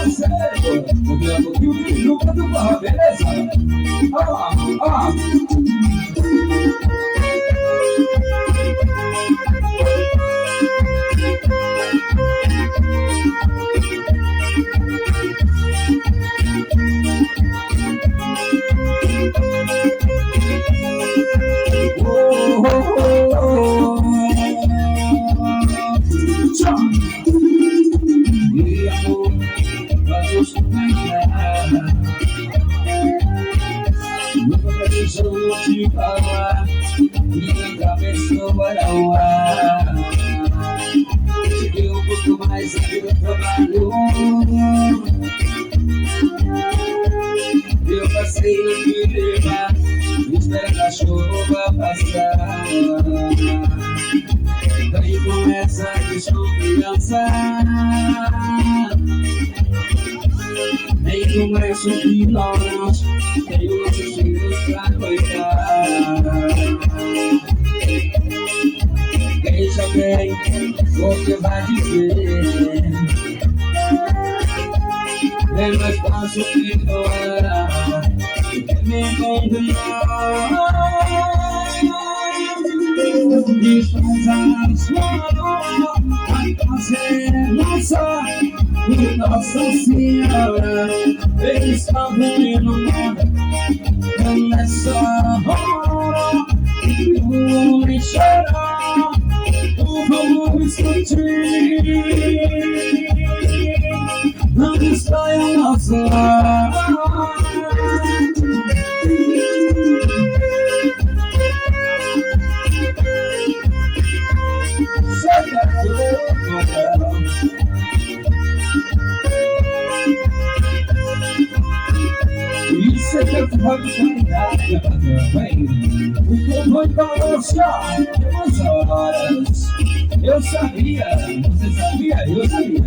parceiro, porque é pouquinho de nunca do barra, beleza? E amor, faz o sonhar. Nunca precisou te falar, minha cabeça vai ao ar. Te deu um pouco mais aqui do trabalho. Eu passei a me levar, espero a chuva passar. Daí começa a desconfiança. Nem começo de ignorante, tenho nossos filhos pra cuidar. Deixa bem o que vai dizer. É mais fácil ignorar que me condenar. Desfaz vai fazer Nossa Senhora, Ele está vendo nessa hora. Eu vou chorar, eu vou discutir. Não está em nossa hora. Isso é que eu vou qualidade, o povo balançar umas horas. Eu sabia, você sabia, eu sabia.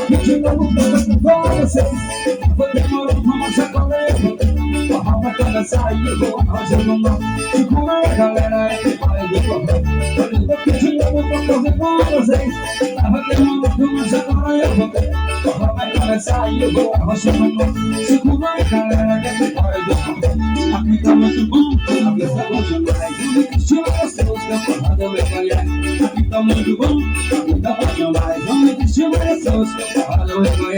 aqui de novo pra vocês. Vou demorar pra mostrar qual é. A alma toda saiu, vou arrasando mal. Segura a galera, é que vai do forró. Vou aqui de novo pra fazer com vocês. Tava demorando, mas agora eu vou ver. A alma toda saiu, vou arrasando mal. Segura a galera, é que vai do forró. Aqui tá muito bom, aqui tá bom demais. Eu me destino gostoso, que a porrada eu vou ganhar. Aqui tá muito bom, aqui tá bom demais. Eu me destino gostoso, que a porrada eu vou ganhar.